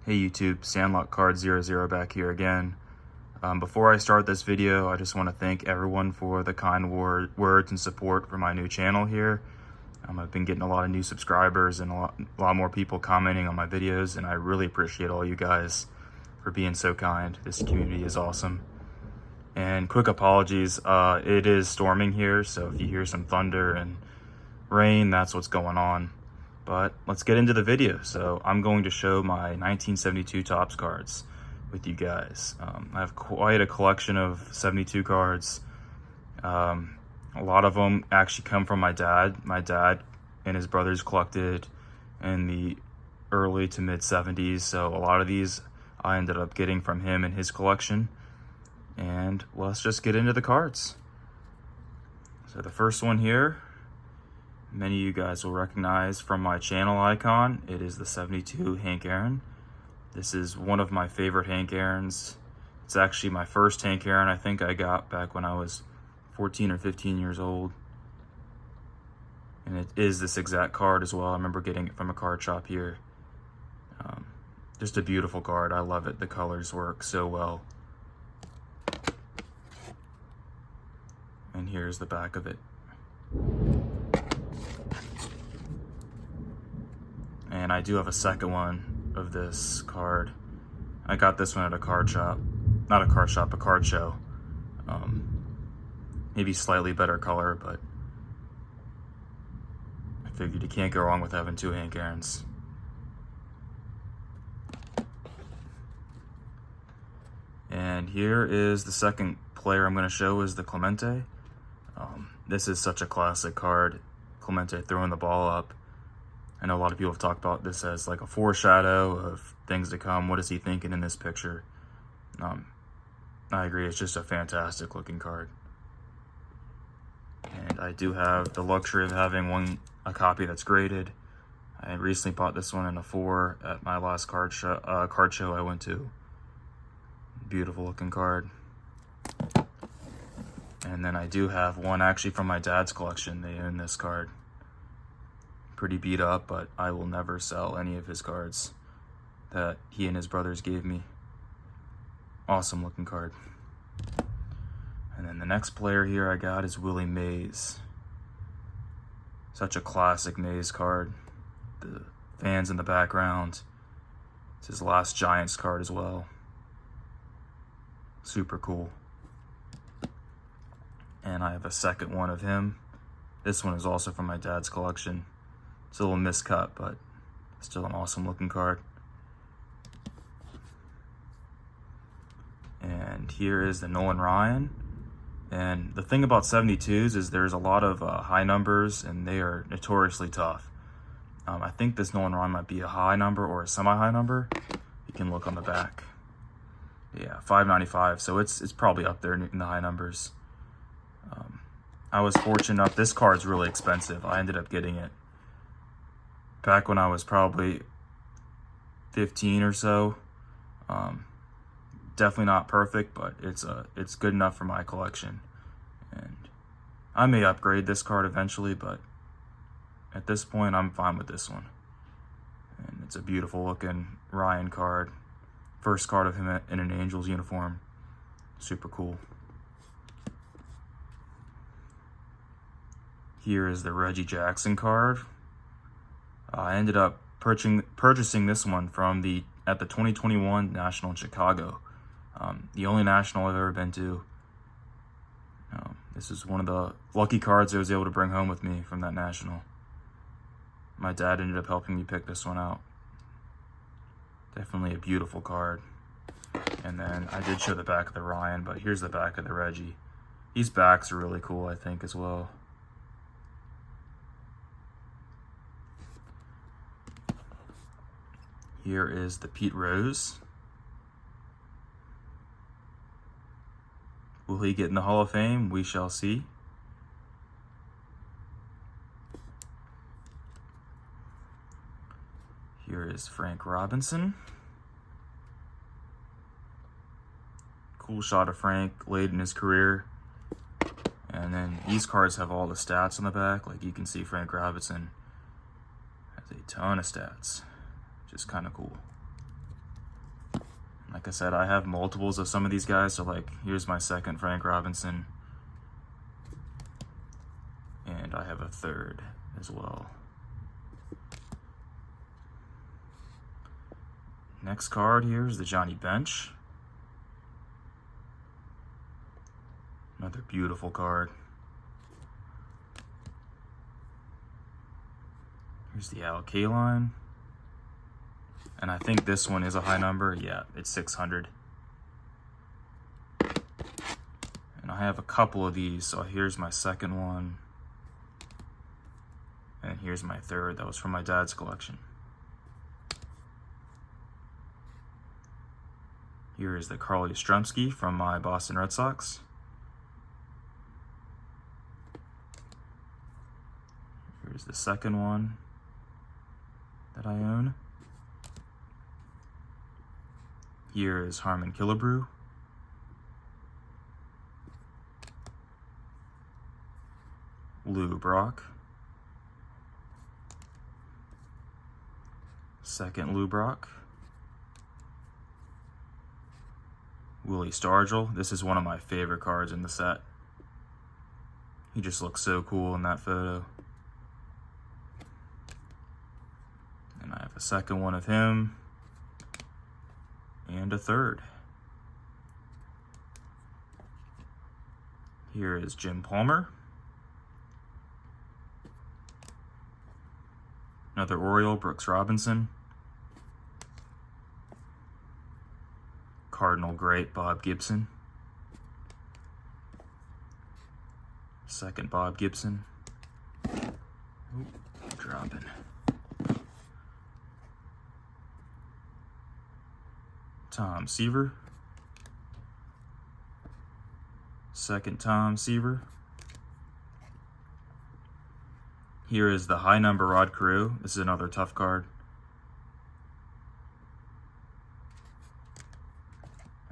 Hey YouTube, SandlockCard00 back here again. Before I start this video, I just want to thank everyone for the kind words and support for my new channel here. I've been getting a lot of new subscribers and a lot more people commenting on my videos, and I really appreciate all you guys for being so kind. This community is awesome. And quick apologies, it is storming here, so if you hear some thunder and rain, that's what's going on. But let's get into the video. So I'm going to show my 1972 Topps cards with you guys. I have quite a collection of 72 cards. A lot of them actually come from my dad. My dad and his brothers collected in the early to mid 70s. So a lot of these I ended up getting from him and his collection. And let's just get into the cards. So the first one here, many of you guys will recognize from my channel icon. It is the 72 Hank Aaron. This is one of my favorite Hank Aarons. It's actually my first Hank Aaron I think I got back when I was 14 or 15 years old. And it is this exact card as well. I remember getting it from a card shop here. Just a beautiful card. I love it. The colors work so well. And here's the back of it. And I do have a second one of this card. I got this one at a card shop. Not a card shop, a card show. Maybe slightly better color, but I figured you can't go wrong with having two Hank Aarons. And here is the second player I'm going to show is the Clemente. This is such a classic card. Clemente throwing the ball up. I know a lot of people have talked about this as like a foreshadow of things to come. What is he thinking in this picture? I agree, it's just a fantastic looking card. And I do have the luxury of having a copy that's graded. I recently bought this one in a 4 at my last card show I went to. Beautiful looking card. And then I do have one actually from my dad's collection. They own this card. Pretty beat up, but I will never sell any of his cards that he and his brothers gave me. Awesome looking card. And then the next player here I got is Willie Mays. Such a classic Mays card. The fans in the background. It's his last Giants card as well. Super cool. And I have a second one of him. This one is also from my dad's collection. It's a little miscut, but still an awesome looking card. And here is the Nolan Ryan. And the thing about 72s is there's a lot of high numbers, and they are notoriously tough. I think this Nolan Ryan might be a high number or a semi-high number. You can look on the back. Yeah, 595, so it's probably up there in the high numbers. I was fortunate enough, this card's really expensive. I ended up getting it back when I was probably 15 or so. Definitely not perfect, but it's good enough for my collection. And I may upgrade this card eventually, but at this point, I'm fine with this one. And it's a beautiful looking Ryan card. First card of him in an Angels uniform. Super cool. Here is the Reggie Jackson card. I ended up purchasing this one at the 2021 National in Chicago. The only National I've ever been to. This is one of the lucky cards I was able to bring home with me from that National. My dad ended up helping me pick this one out. Definitely a beautiful card. And then I did show the back of the Ryan, but here's the back of the Reggie. These backs are really cool, I think, as well. Here is the Pete Rose. Will he get in the Hall of Fame? We shall see. Here is Frank Robinson. Cool shot of Frank late in his career. And then these cards have all the stats on the back. Like you can see, Frank Robinson has a ton of stats, which is kind of cool. Like I said, I have multiples of some of these guys, so like here's my second Frank Robinson, and I have a third as well. Next card here is the Johnny Bench. Another beautiful card. Here's the Al Kaline. And I think this one is a high number. Yeah, it's 600. And I have a couple of these. So here's my second one. And here's my third. That was from my dad's collection. Here is the Carl Yastrzemski from my Boston Red Sox. Here's the second one that I own. Here is Harmon Killebrew. Lou Brock. Second Lou Brock. Willie Stargell. This is one of my favorite cards in the set. He just looks so cool in that photo. And I have a second one of him. And a third. Here is Jim Palmer. Another Oriole, Brooks Robinson. Cardinal great, Bob Gibson. Second Bob Gibson. Ooh, dropping. Tom Seaver. Second Tom Seaver. Here is the high number Rod Carew. This is another tough card.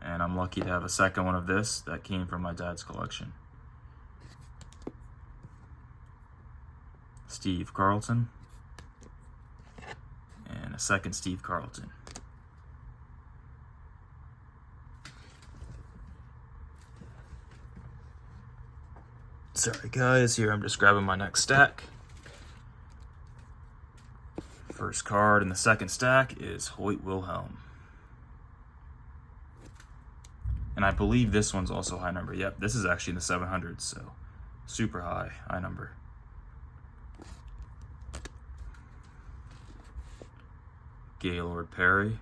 And I'm lucky to have a second one of this that came from my dad's collection. Steve Carlton. And a second Steve Carlton. Sorry guys, here I'm just grabbing my next stack. First card in the second stack is Hoyt Wilhelm. And I believe this one's also high number. Yep, this is actually in the 700s, so super high number. Gaylord Perry.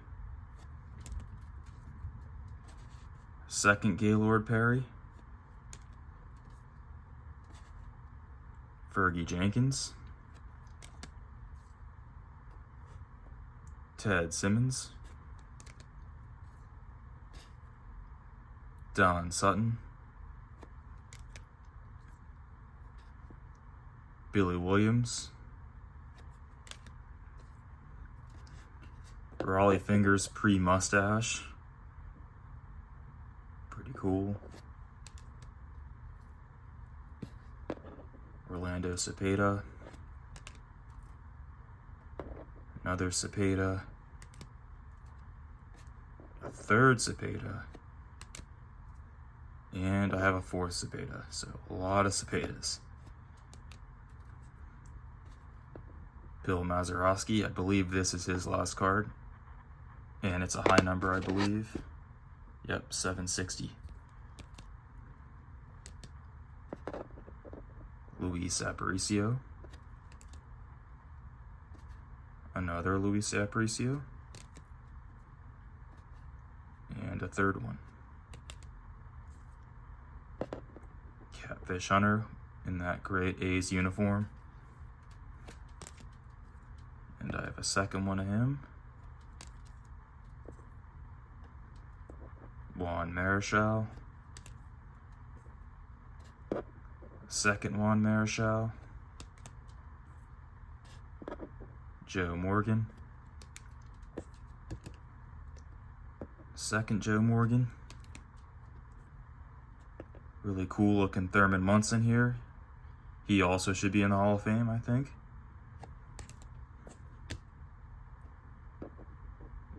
Second Gaylord Perry. Fergie Jenkins. Ted Simmons. Don Sutton. Billy Williams. Raleigh Fingers pre-mustache. Pretty cool. Orlando Cepeda. Another Cepeda. A third Cepeda. And I have a fourth Cepeda, so a lot of Cepedas. Bill Mazeroski, I believe this is his last card. And it's a high number, I believe. Yep, 760. Luis Aparicio. Another Luis Aparicio. And a third one. Catfish Hunter in that great A's uniform. And I have a second one of him. Juan Marichal. Second Juan Marichal. Joe Morgan. Second Joe Morgan. Really cool looking Thurman Munson here. He also should be in the Hall of Fame, I think.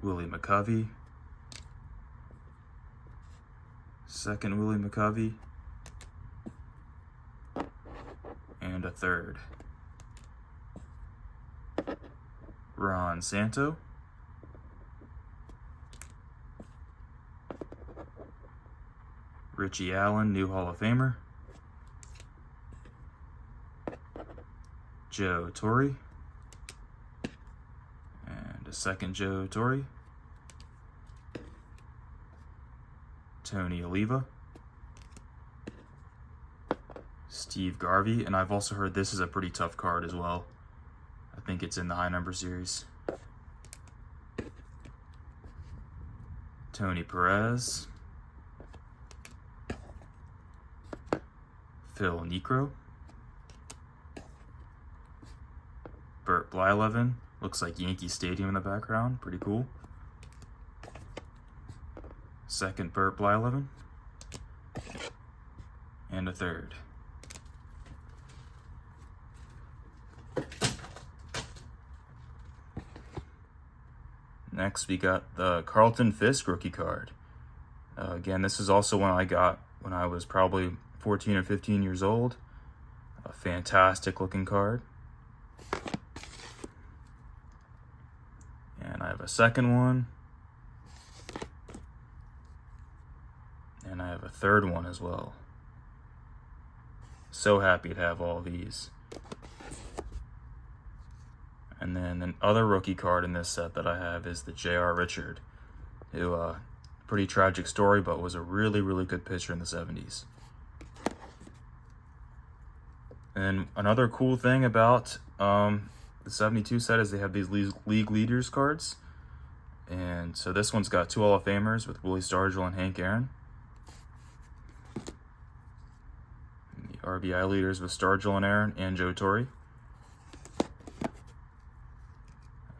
Willie McCovey. second Willie McCovey, and a third Ron Santo, Richie Allen, new Hall of Famer, Joe Torre, and a second Joe Torre, Tony Oliva, Steve Garvey, and I've also heard this is a pretty tough card as well. I think it's in the high number series. Tony Perez, Phil Niekro, Bert Blyleven, looks like Yankee Stadium in the background, pretty cool. Second Bert Blyleven, and a third. Next, we got the Carlton Fisk rookie card. Again, this is also one I got when I was probably 14 or 15 years old. A fantastic looking card. And I have a second one. And I have a third one as well. So happy to have all these. And then the other rookie card in this set that I have is the J.R. Richard, who, pretty tragic story, but was a really, really good pitcher in the 70s. And another cool thing about the 72 set is they have these league leaders cards. And so this one's got 2 Hall of Famers with Willie Stargell and Hank Aaron. And the RBI leaders with Stargell and Aaron and Joe Torre.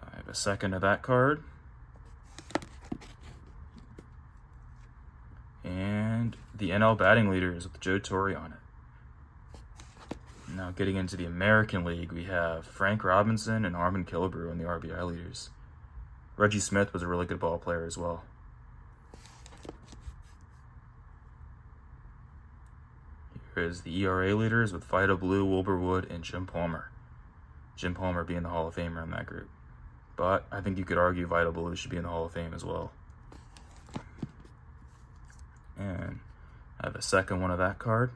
I have a second of that card. And the NL batting leaders with Joe Torre on it. Now getting into the American League, we have Frank Robinson and Harmon Killebrew in the RBI leaders. Reggie Smith was a really good ball player as well. Here's the ERA leaders with Vida Blue, Wilbur Wood, and Jim Palmer. Jim Palmer being the Hall of Famer in that group. But I think you could argue Vida Blue should be in the Hall of Fame as well. And I have a second one of that card.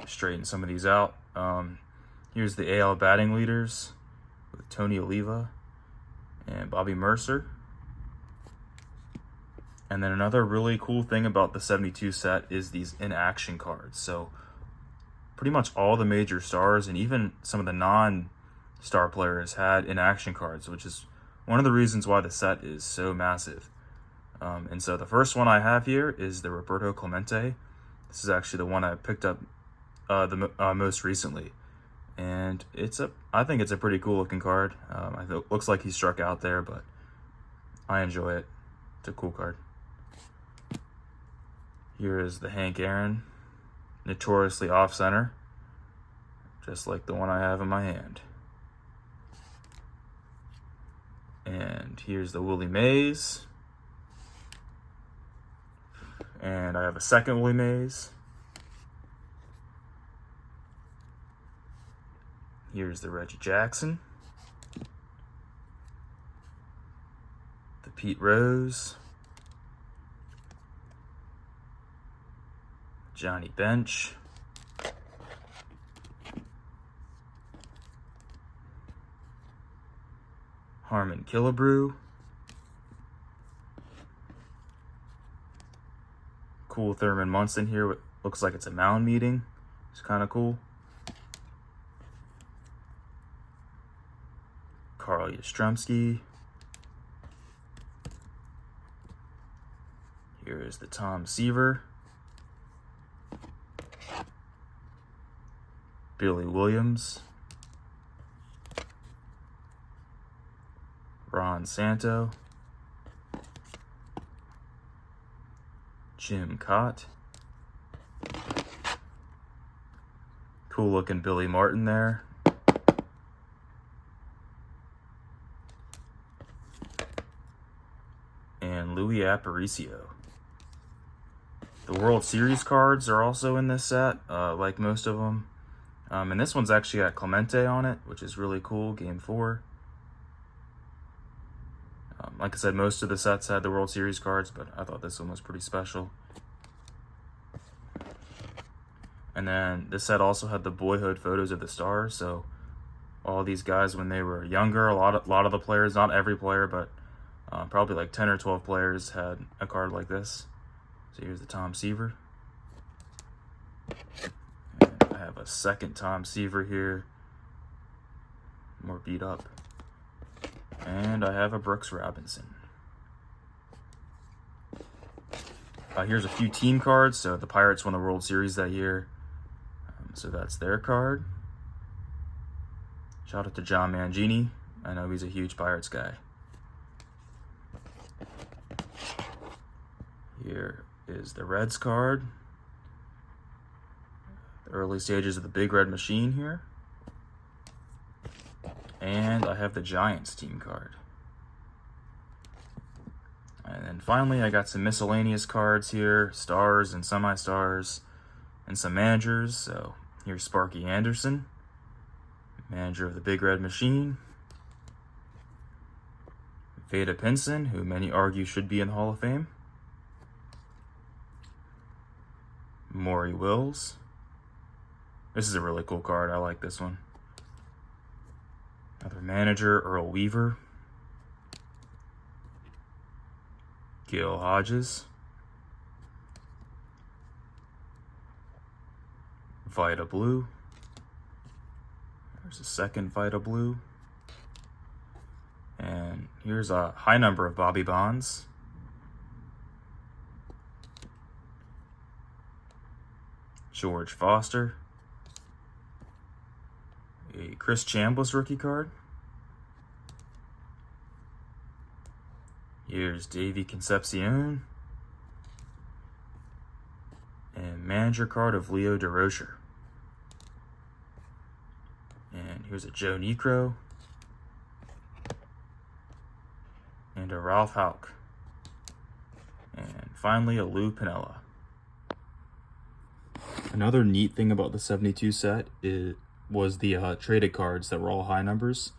Straighten some of these out. Here's the AL batting leaders with Tony Oliva and Bobby Mercer. And then another really cool thing about the 72 set is these in-action cards. So pretty much all the major stars and even some of the non-star players had in-action cards, which is one of the reasons why the set is so massive. And so the first one I have here is the Roberto Clemente. This is actually the one I picked up most recently, and I think it's a pretty cool looking card. It looks like he struck out there, but I enjoy it. It's a cool card. Here is the Hank Aaron, notoriously off center, just like the one I have in my hand. And here's the Willie Mays, and I have a second Willie Mays. Here's the Reggie Jackson, the Pete Rose, Johnny Bench, Harmon Killebrew, cool Thurman Munson here. Looks like it's a mound meeting. It's kind of cool. Carl Yastrzemski. Here is the Tom Seaver. Billy Williams. Ron Santo. Jim Cott. Cool looking Billy Martin there. Louis Aparicio. The World Series cards are also in this set, like most of them. And this one's actually got Clemente on it, which is really cool, Game 4. Like I said, most of the sets had the World Series cards, but I thought this one was pretty special. And then this set also had the boyhood photos of the stars, so all these guys when they were younger, a lot of the players, not every player, but probably like 10 or 12 players had a card like this. So here's the Tom Seaver. And I have a second Tom Seaver here, more beat up. And I have a Brooks Robinson. Here's a few team cards. So the Pirates won the World Series that year. So that's their card. Shout out to John Mangini. I know he's a huge Pirates guy. Here is the Reds card. The early stages of the Big Red Machine here. And I have the Giants team card. And then finally, I got some miscellaneous cards here, stars and semi-stars, and some managers. So here's Sparky Anderson, manager of the Big Red Machine. Vada Pinson, who many argue should be in the Hall of Fame. Maury Wills. This is a really cool card. I like this one. Another manager, Earl Weaver. Gil Hodges. Vida Blue. There's a second Vida Blue. And here's a high number of Bobby Bonds. George Foster. A Chris Chambliss rookie card. Here's Davey Concepcion. And manager card of Leo DeRocher. And here's a Joe Niekro. And a Ralph Houck. And finally a Lou Piniella. Another neat thing about the 72 set was the traded cards that were all high numbers.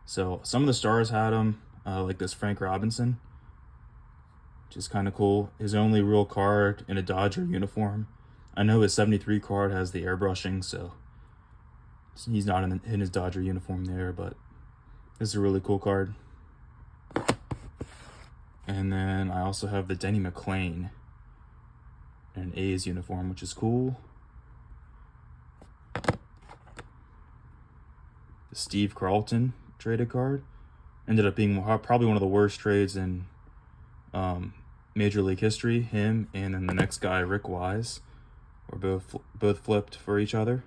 So some of the stars had them, like this Frank Robinson, which is kind of cool. His only real card in a Dodger uniform. I know his 73 card has the airbrushing, so he's not in his Dodger uniform there, but this is a really cool card. And then I also have the Denny McLain in an A's uniform, which is cool. The Steve Carlton traded card ended up being probably one of the worst trades in Major League history. Him and then the next guy, Rick Wise, were both flipped for each other.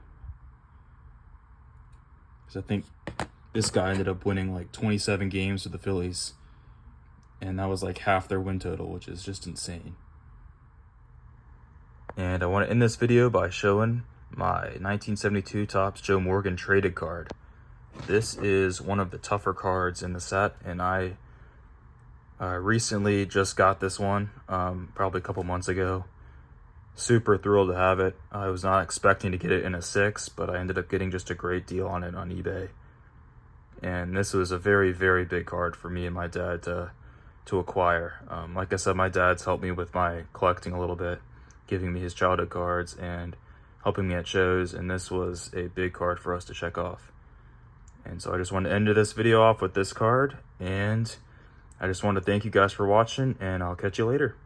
Because I think this guy ended up winning like 27 games with the Phillies, and that was like half their win total, which is just insane. And I want to end this video by showing my 1972 Topps Joe Morgan traded card. This is one of the tougher cards in the set, and I recently just got this one, probably a couple months ago. Super thrilled to have it. I was not expecting to get it in a 6, but I ended up getting just a great deal on it on eBay. And this was a very, very big card for me and my dad to acquire. Like I said, my dad's helped me with my collecting a little bit, giving me his childhood cards and helping me at shows, and this was a big card for us to check off. And so I just wanted to end this video off with this card, and I just want to thank you guys for watching, and I'll catch you later.